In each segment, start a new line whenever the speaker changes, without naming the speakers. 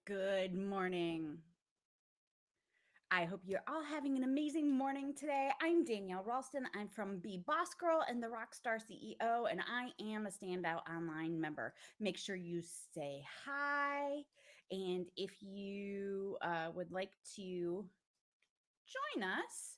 Good morning. I hope you're all having an amazing morning today. I'm Danielle Ralston. I'm from Be Boss Girl and the Rockstar CEO, and I am a standout online member. Make sure you say hi. And if you would like to join us,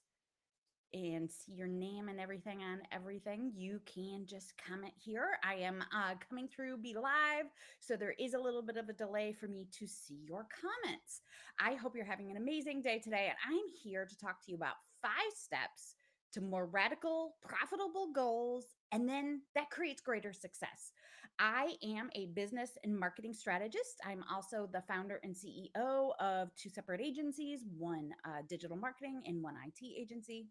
and see your name and everything on everything, you can just comment here. I am coming through Be Live, so there is a little bit of a delay for me to see your comments. I hope you're having an amazing day today, and I'm here to talk to you about 5 steps to more radical, profitable goals, and then that creates greater success. I am a business and marketing strategist. I'm also the founder and CEO of 2 separate agencies, one digital marketing and one IT agency.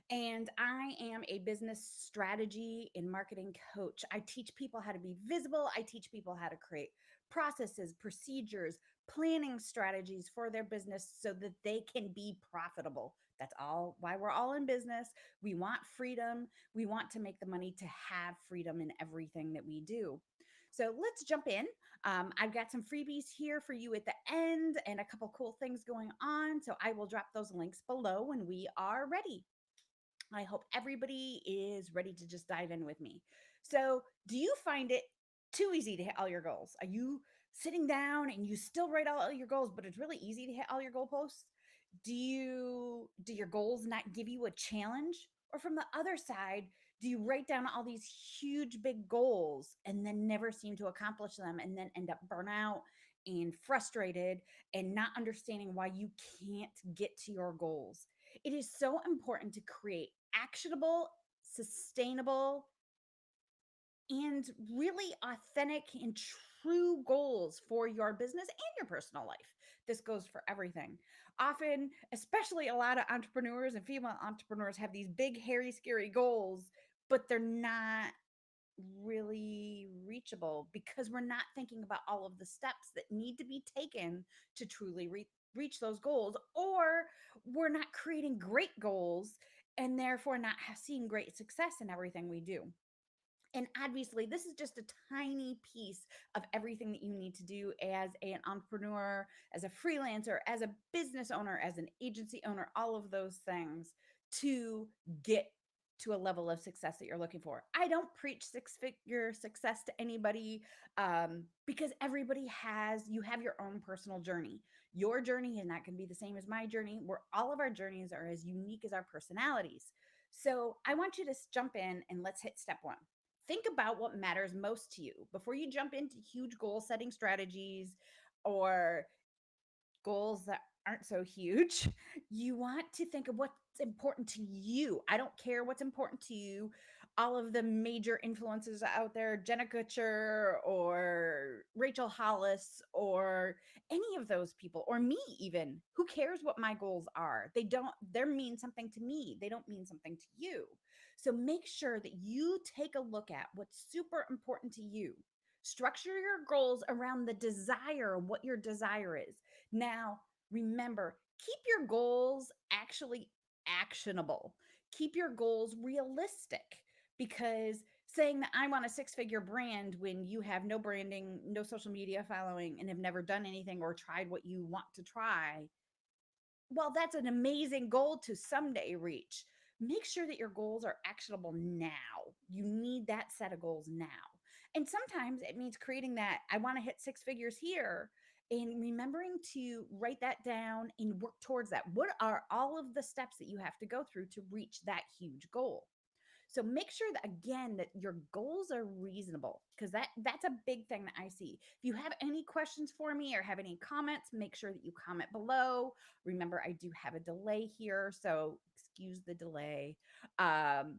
And I am a business strategy and marketing coach. I teach people how to be visible. I teach people how to create processes, procedures, planning strategies for their business so that they can be profitable. That's all why we're all in business. We want freedom. We want to make the money to have freedom in everything that we do. So let's jump in. I've got some freebies here for you at the end and a couple cool things going on. So I will drop those links below when we are ready. I hope everybody is ready to just dive in with me. So, do you find it too easy to hit all your goals? Are you sitting down and you still write all your goals, but it's really easy to hit all your goalposts? Do your goals not give you a challenge? Or from the other side, do you write down all these huge big goals and then never seem to accomplish them and then end up burnout and frustrated and not understanding why you can't get to your goals? It is so important to create actionable, sustainable, and really authentic and true goals for your business and your personal life. This goes for everything. Often, especially a lot of entrepreneurs and female entrepreneurs have these big, hairy, scary goals, but they're not really reachable because we're not thinking about all of the steps that need to be taken to truly reach those goals, or we're not creating great goals and therefore not seeing great success in everything we do. And obviously, this is just a tiny piece of everything that you need to do as an entrepreneur, as a freelancer, as a business owner, as an agency owner, all of those things to get to a level of success that you're looking for. I don't preach 6-figure success to anybody because you have your own personal journey. Your journey is not going to be the same as my journey. All of our journeys are as unique as our personalities. So I want you to jump in and let's hit step 1. Think about what matters most to you before you jump into huge goal setting strategies or goals that aren't so huge. You want to think of what's important to you. I don't care what's important to you. All of the major influencers out there, Jenna Kutcher or Rachel Hollis or any of those people, or me even, who cares what my goals are? They mean something to me. They don't mean something to you. So make sure that you take a look at what's super important to you. Structure your goals around the desire, what your desire is. Now, remember, keep your goals actually actionable. Keep your goals realistic because saying that I want a 6-figure brand when you have no branding, no social media following, and have never done anything or tried what you want to try, well, that's an amazing goal to someday reach. Make sure that your goals are actionable now. You need that set of goals now. And sometimes it means creating that I want to hit 6 figures here and remembering to write that down and work towards that. What are all of the steps that you have to go through to reach that huge goal? So make sure that again that your goals are reasonable because that's a big thing that I see. If you have any questions for me or have any comments, make sure that you comment below. Remember, I do have a delay here, so excuse the delay. Um,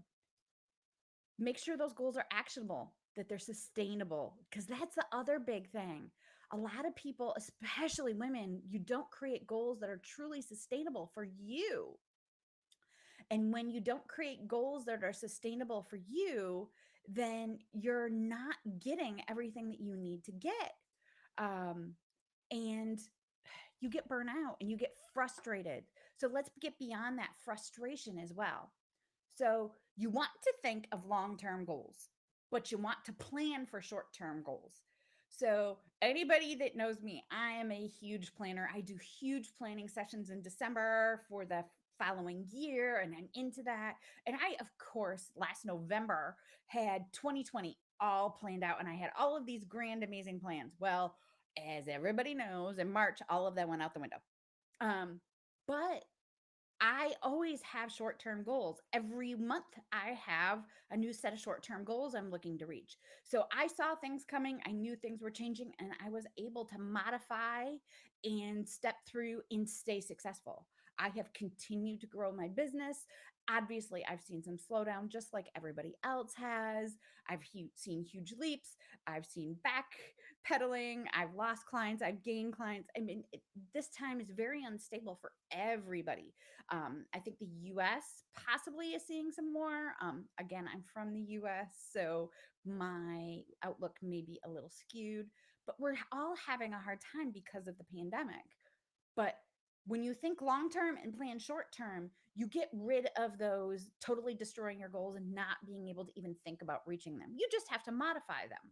Make sure those goals are actionable, that they're sustainable, because that's the other big thing. A lot of people, especially women, you don't create goals that are truly sustainable for you. And when you don't create goals that are sustainable for you, then you're not getting everything that you need to get. Um, and you get burnout and you get frustrated. So let's get beyond that frustration as well. So you want to think of long term goals, but you want to plan for short term goals. So, anybody that knows me, I am a huge planner. I do huge planning sessions in December for the following year, and I'm into that. And I, of course, last November had 2020 all planned out, and I had all of these grand, amazing plans. Well, as everybody knows, in March, all of that went out the window. Um, but I always have short term goals. Every month, I have a new set of short term goals I'm looking to reach. So I saw things coming. I knew things were changing, and I was able to modify and step through and stay successful. I have continued to grow my business. Obviously, I've seen some slowdown just like everybody else has. I've seen huge leaps. I've seen backpedaling. I've lost clients. I've gained clients. I mean, this time is very unstable for everybody. I think the US possibly is seeing some more. Again, I'm from the US, so my outlook may be a little skewed, but we're all having a hard time because of the pandemic. But when you think long term and plan short term, you get rid of those totally destroying your goals and not being able to even think about reaching them. You just have to modify them.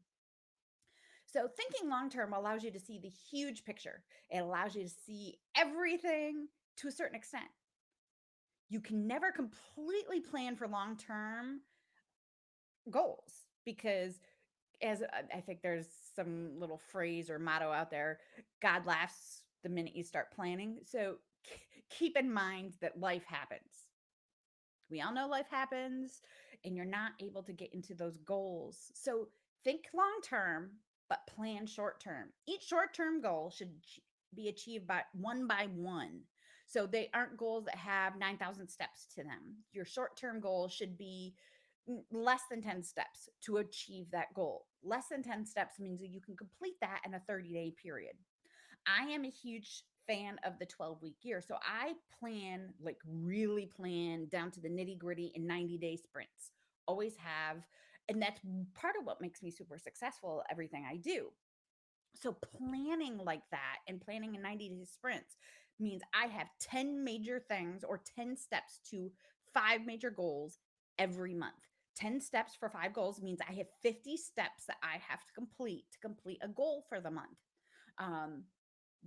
So, thinking long term allows you to see the huge picture, it allows you to see everything to a certain extent. You can never completely plan for long term goals because, as I think there's some little phrase or motto out there, God laughs the minute you start planning. So keep in mind that life happens. We all know life happens and you're not able to get into those goals. So think long term, but plan short term. Each short term goal should be achieved by one. So they aren't goals that have 9,000 steps to them. Your short term goal should be less than 10 steps to achieve that goal. Less than 10 steps means that you can complete that in a 30-day period. I am a huge fan of the 12-week year. So I plan, like really plan down to the nitty gritty in 90-day sprints. Always have. And that's part of what makes me super successful at everything I do. So planning like that and planning in 90-day sprints means I have 10 major things or 10 steps to five major goals every month. 10 steps for five goals means I have 50 steps that I have to complete a goal for the month. Um,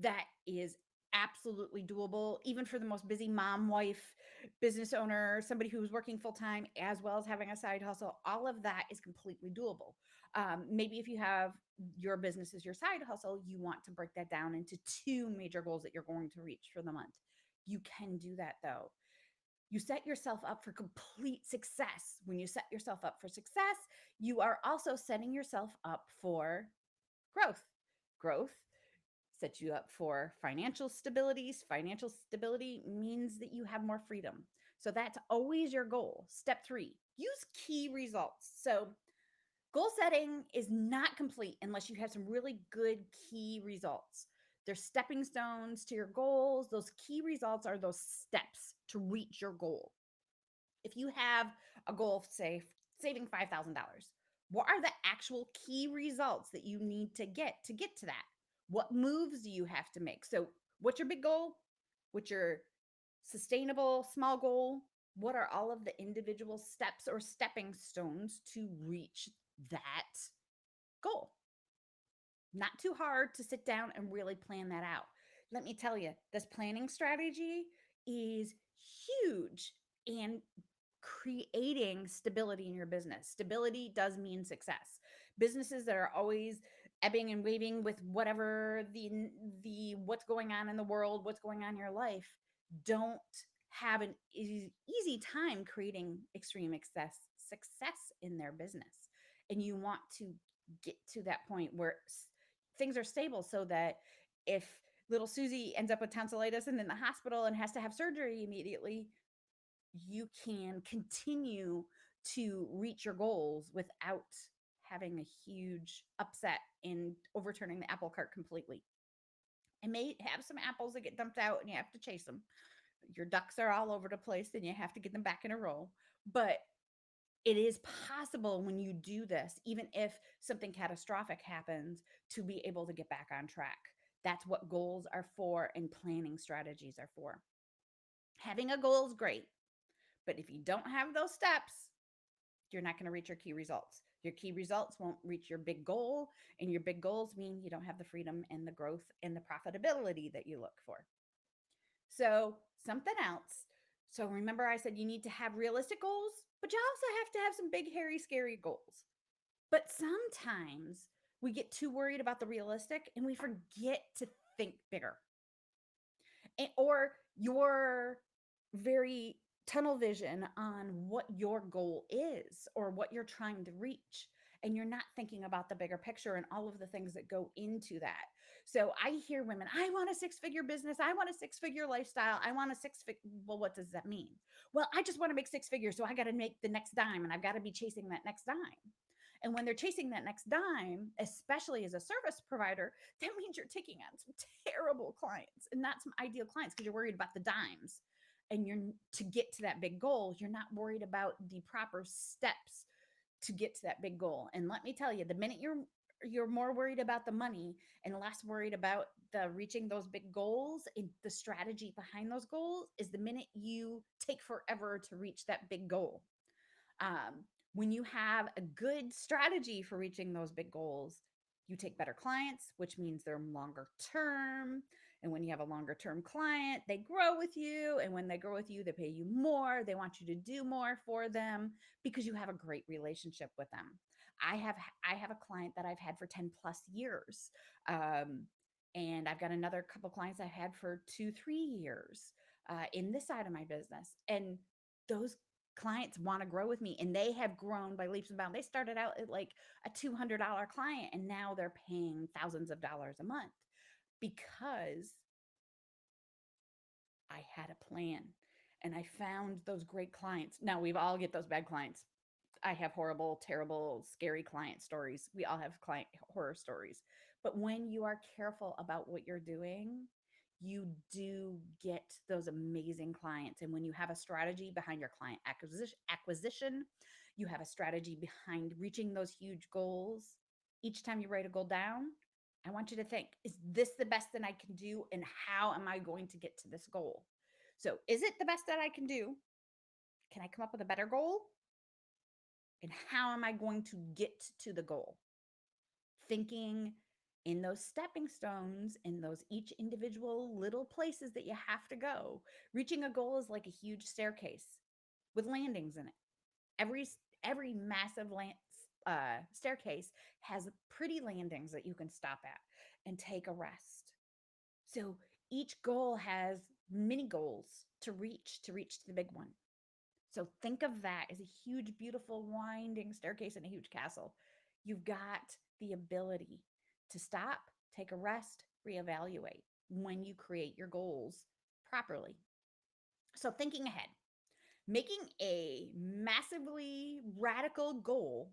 that is absolutely doable, even for the most busy mom, wife, business owner, somebody who's working full time, as well as having a side hustle. All of that is completely doable. Maybe if you have your business as your side hustle, you want to break that down into two major goals that you're going to reach for the month. You can do that though. You set yourself up for complete success. When you set yourself up for success, you are also setting yourself up for growth. Growth sets you up for financial stability. Financial stability means that you have more freedom. So that's always your goal. Step three, use key results. So goal setting is not complete unless you have some really good key results. They're stepping stones to your goals. Those key results are those steps to reach your goal. If you have a goal of, say, saving $5,000, what are the actual key results that you need to get to that? What moves do you have to make? So, what's your big goal? What's your sustainable small goal? What are all of the individual steps or stepping stones to reach that goal? Not too hard to sit down and really plan that out. Let me tell you, this planning strategy is huge and creating stability in your business. Stability does mean success. Businesses that are always ebbing and waving with whatever the what's going on in the world, what's going on in your life, don't have an easy time creating extreme success in their business. And you want to get to that point where things are stable so that if little Susie ends up with tonsillitis and in the hospital and has to have surgery immediately, you can continue to reach your goals without having a huge upset and overturning the apple cart completely. It may have some apples that get dumped out and you have to chase them. Your ducks are all over the place and you have to get them back in a row. But it is possible when you do this, even if something catastrophic happens, to be able to get back on track. That's what goals are for and planning strategies are for. Having a goal is great, but if you don't have those steps, you're not going to reach your key results. Your key results won't reach your big goal, and your big goals mean you don't have the freedom and the growth and the profitability that you look for. So, something else. So, remember, I said you need to have realistic goals, but you also have to have some big, hairy, scary goals. But sometimes we get too worried about the realistic and we forget to think bigger. Or your very tunnel vision on what your goal is or what you're trying to reach. And you're not thinking about the bigger picture and all of the things that go into that. So I hear women, I want a 6-figure business. I want a 6-figure lifestyle. I want a Well, what does that mean? Well, I just want to make 6 figures. So I got to make the next dime and I've got to be chasing that next dime. And when they're chasing that next dime, especially as a service provider, that means you're taking on some terrible clients and not some ideal clients because you're worried about the dimes. And you're to get to that big goal, you're not worried about the proper steps to get to that big goal. And let me tell you, the minute you're more worried about the money and less worried about the reaching those big goals and the strategy behind those goals is the minute you take forever to reach that big goal. um, when you have a good strategy for reaching those big goals, you take better clients, which means they're longer term. And when you have a longer term client, they grow with you. And when they grow with you, they pay you more. They want you to do more for them because you have a great relationship with them. I have a client that I've had for 10 plus years. Um, and I've got another couple clients I've had for 2, 3 years in this side of my business. And those clients want to grow with me and they have grown by leaps and bounds. They started out at like a $200 client and now they're paying thousands of dollars a month because I had a plan and I found those great clients. Now we've all get those bad clients. I have horrible, terrible, scary client stories. We all have client horror stories. But when you are careful about what you're doing, you do get those amazing clients. And when you have a strategy behind your client acquisition, you have a strategy behind reaching those huge goals. Each time you write a goal down, I want you to think, is this the best that I can do? And how am I going to get to this goal? So, is it the best that I can do? Can I come up with a better goal? And how am I going to get to the goal? Thinking in those stepping stones, in those each individual little places that you have to go. Reaching a goal is like a huge staircase with landings in it. Every every massive staircase has pretty landings that you can stop at and take a rest. So each goal has mini goals to reach the big one. So think of that as a huge, beautiful, winding staircase in a huge castle. You've got the ability to stop, take a rest, reevaluate when you create your goals properly. So, thinking ahead, making a massively radical goal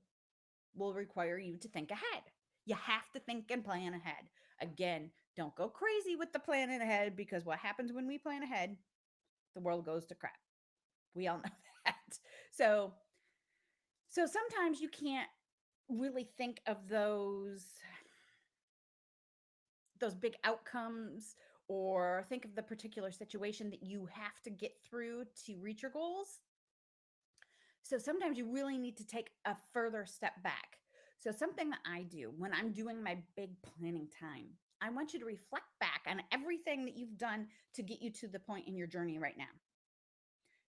will require you to think ahead. You have to think and plan ahead. Again, don't go crazy with the planning ahead because what happens when we plan ahead? The world goes to crap. We all know that. So, so sometimes you can't really think of those big outcomes or think of the particular situation that you have to get through to reach your goals. So sometimes you really need to take a further step back. So something that I do when I'm doing my big planning time, I want you to reflect back on everything that you've done to get you to the point in your journey right now.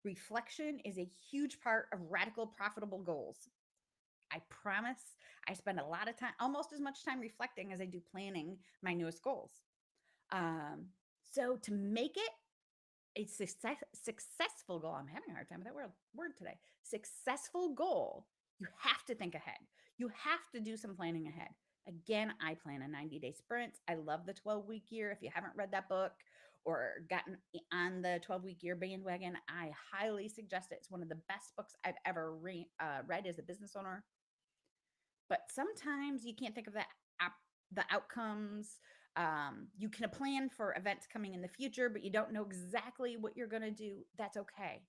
Reflection is a huge part of radical profitable goals. I promise I spend a lot of time, almost as much time reflecting as I do planning my newest goals. Um, so to make it a successful goal, I'm having a hard time with that word today. Successful goal, you have to think ahead. You have to do some planning ahead. Again, I plan a 90-day sprint. I love the 12-week year. If you haven't read that book or gotten on the 12-week year bandwagon, I highly suggest it. It's one of the best books I've ever read as a business owner. But sometimes you can't think of the outcomes. You can plan for events coming in the future, but you don't know exactly what you're going to do. That's okay.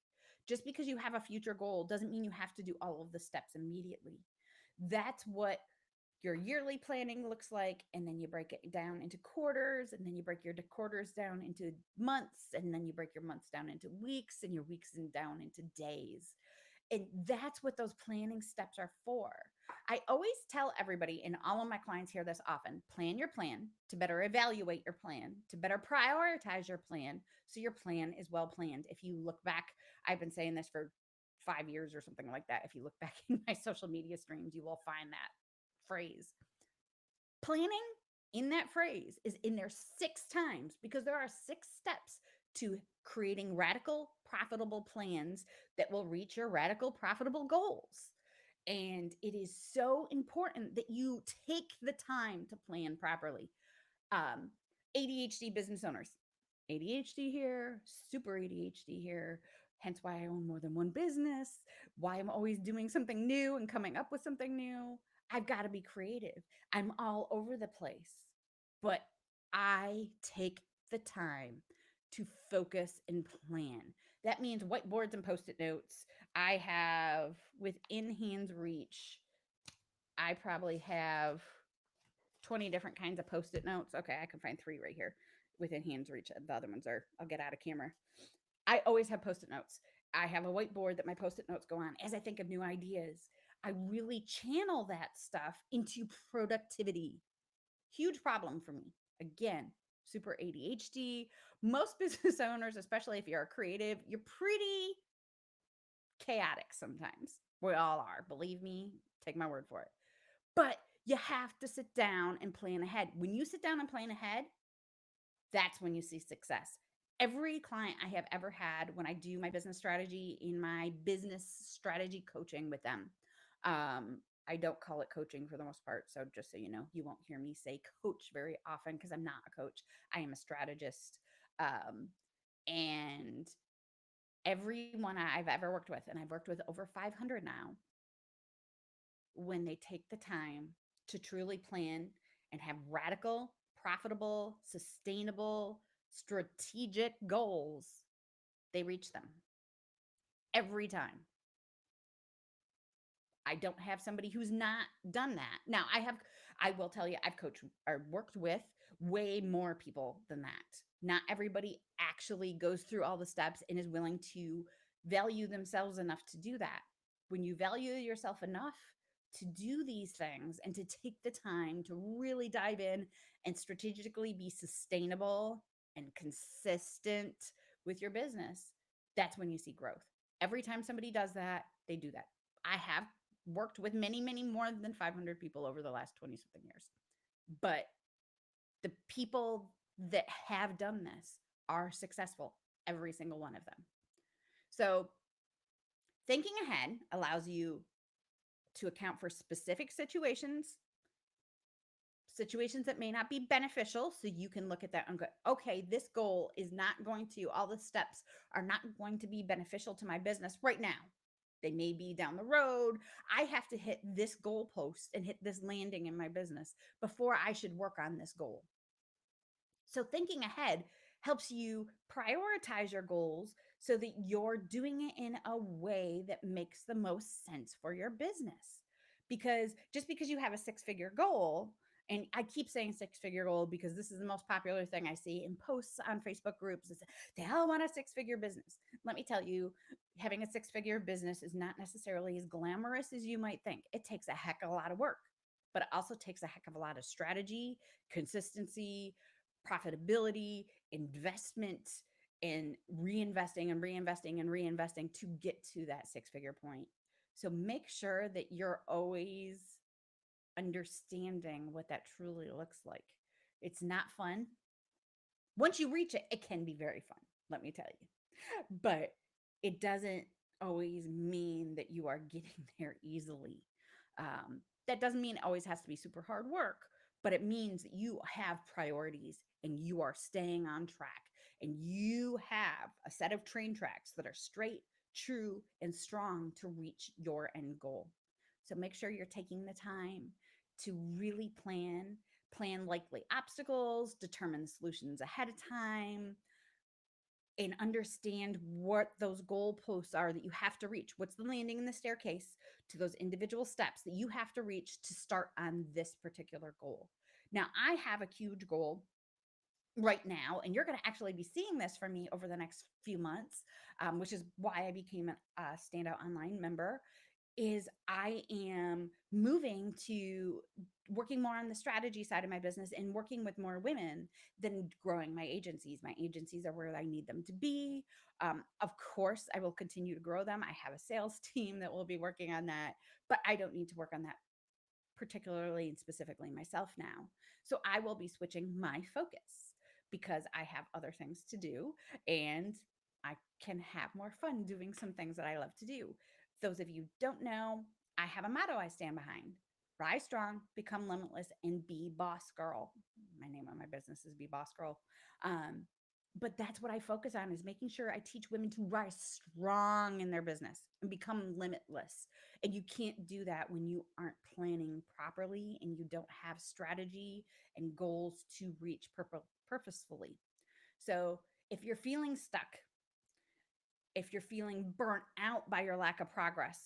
Just because you have a future goal doesn't mean you have to do all of the steps immediately. That's what your yearly planning looks like. And then you break it down into quarters, and then you break your quarters down into months, and then you break your months down into weeks, and your weeks and down into days. And that's what those planning steps are for. I always tell everybody, and all of my clients hear this often, plan your plan to better evaluate your plan, to better prioritize your plan so your plan is well planned. If you look back, I've been saying this for 5 years or something like that. If you look back in my social media streams, you will find that phrase. Planning in that phrase is in there 6 times because there are 6 steps to creating radical, profitable plans that will reach your radical, profitable goals. And it is so important that you take the time to plan properly. Um, ADHD business owners, ADHD here, super ADHD here. Hence why I own more than one business, why I'm always doing something new and coming up with something new. I've got to be creative. I'm all over the place, but I take the time to focus and plan. That means whiteboards and post it notes. I have within hand's reach, I probably have 20 different kinds of post it notes. Okay, I can find 3 right here within hand's reach. The other ones are, I'll get out of camera. I always have post it notes. I have a whiteboard that my post it notes go on as I think of new ideas. I really channel that stuff into productivity. Huge problem for me. Again, super ADHD. Most business owners, especially if you're a creative, you're pretty chaotic sometimes. We all are. Believe me, take my word for it. But you have to sit down and plan ahead. When you sit down and plan ahead, that's when you see success. Every client I have ever had, when I do my business strategy in my business strategy coaching with them, I don't call it coaching for the most part. So just so you know, you won't hear me say coach very often because I'm not a coach. I am a strategist. And everyone I've ever worked with, and I've worked with over 500 now, when they take the time to truly plan and have radical, profitable, sustainable, strategic goals, they reach them every time. I don't have somebody who's not done that. Now, I will tell you, I've coached or worked with way more people than that. Not everybody actually goes through all the steps and is willing to value themselves enough to do that. When you value yourself enough to do these things and to take the time to really dive in and strategically be sustainable and consistent with your business, that's when you see growth. Every time somebody does that, they do that. I have worked with many, many more than 500 people over the last 20 something years. But the people that have done this are successful, every single one of them. So thinking ahead allows you to account for specific situations that may not be beneficial. So you can look at that and go, okay, this goal is not going to, all the steps are not going to be beneficial to my business right now. They may be down the road. I have to hit this goalpost and hit this landing in my business before I should work on this goal. So thinking ahead helps you prioritize your goals so that you're doing it in a way that makes the most sense for your business. Because just because you have a 6-figure goal, and I keep saying 6-figure goal because this is the most popular thing I see in posts on Facebook groups, is they all want a 6-figure business. Let me tell you, having a 6-figure business is not necessarily as glamorous as you might think. It takes a heck of a lot of work, but it also takes a heck of a lot of strategy, consistency, profitability, investment, and reinvesting and reinvesting and reinvesting to get to that 6-figure point. So make sure that you're always understanding what that truly looks like. It's not fun. Once you reach it, it can be very fun, let me tell you. But it doesn't always mean that you are getting there easily. That doesn't mean it always has to be super hard work, but it means that you have priorities and you are staying on track and you have a set of train tracks that are straight, true, and strong to reach your end goal. So make sure you're taking the time to really plan likely obstacles, determine the solutions ahead of time, and understand what those goalposts are that you have to reach. What's the landing in the staircase to those individual steps that you have to reach to start on this particular goal? Now, I have a huge goal right now, and you're going to actually be seeing this from me over the next few months, which is why I became a standout online member. is I am moving to working more on the strategy side of my business and working with more women than growing my agencies. My agencies are where I need them to be. Of course, I will continue to grow them. I have a sales team that will be working on that, but I don't need to work on that particularly and specifically myself now. So I will be switching my focus because I have other things to do and I can have more fun doing some things that I love to do. Those of you who don't know, I have a motto I stand behind. Rise strong, become limitless, and be boss girl. My name on my business is Be Boss Girl. Um, but that's what I focus on is making sure I teach women to rise strong in their business and become limitless. And you can't do that when you aren't planning properly and you don't have strategy and goals to reach purposefully. So if you're feeling stuck, if you're feeling burnt out by your lack of progress,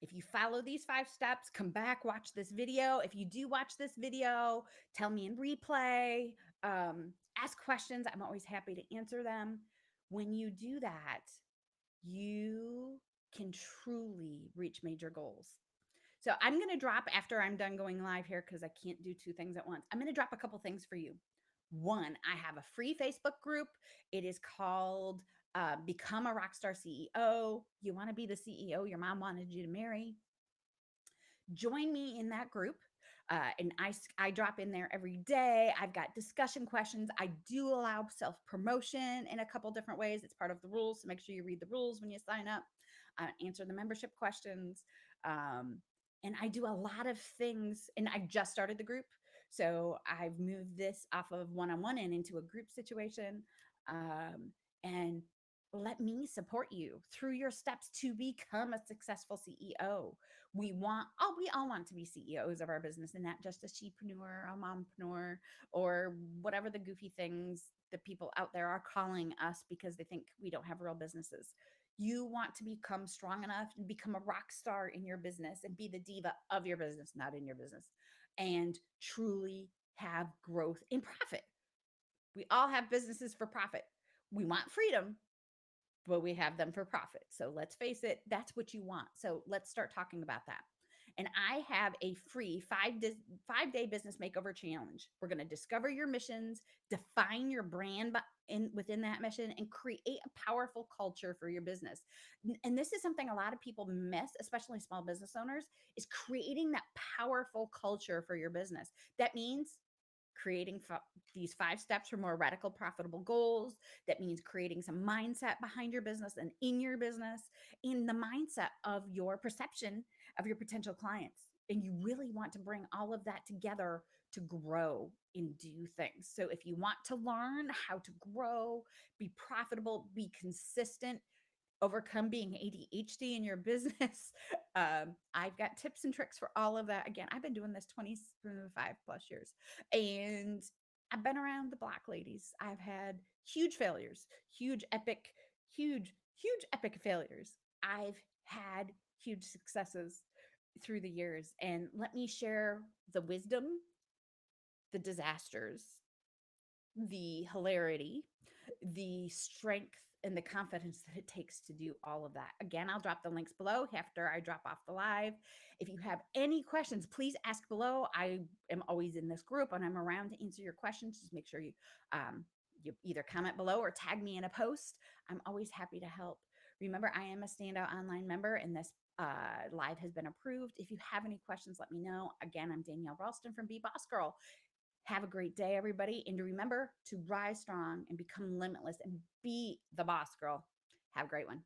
if you follow these 5 steps, come back, watch this video. If you do watch this video, tell me in replay, ask questions. I'm always happy to answer them. When you do that, you can truly reach major goals. So I'm going to drop after I'm done going live here because I can't do 2 things at once. I'm going to drop a couple things for you. One, I have a free Facebook group. It is called Become a Rockstar CEO. You want to be the CEO your mom wanted you to marry? Join me in that group. And I drop in there every day. I've got discussion questions. I do allow self promotion in a couple different ways. It's part of the rules. So make sure you read the rules when you sign up, answer the membership questions. Um, and I do a lot of things. And I just started the group. So I've moved this off of one on one and into a group situation. And let me support you through your steps to become a successful CEO. We all want to be CEOs of our business and not just a shepreneur, a mompreneur, or whatever the goofy things that people out there are calling us because they think we don't have real businesses. You want to become strong enough and become a rock star in your business and be the diva of your business, not in your business, and truly have growth in profit. We all have businesses for profit. We want freedom, but we have them for profit. So let's face it, that's what you want. So let's start talking about that. And I have a free 5 day business makeover challenge. We're going to discover your missions, define your brand within that mission, and create a powerful culture for your business. And this is something a lot of people miss, especially small business owners, is creating that powerful culture for your business. That means creating these 5 steps for more radical profitable goals. That means creating some mindset behind your business and in your business, in the mindset of your perception of your potential clients. And you really want to bring all of that together to grow and do things. So if you want to learn how to grow, be profitable, be consistent, overcome being ADHD in your business. I've got tips and tricks for all of that. Again, I've been doing this 25 plus years and I've been around the block, ladies. I've had huge failures, huge, epic failures. I've had huge successes through the years. And let me share the wisdom, the disasters, the hilarity, the strength, and the confidence that it takes to do all of that. Again, I'll drop the links below after I drop off the live. If you have any questions, please ask below. I am always in this group and I'm around to answer your questions. Just make sure you either comment below or tag me in a post. I'm always happy to help. Remember, I am a Standout Online member and this live has been approved. If you have any questions, let me know. Again, I'm Danielle Ralston from Be Boss Girl. Have a great day, everybody. And remember to rise strong and become limitless and be the boss girl. Have a great one.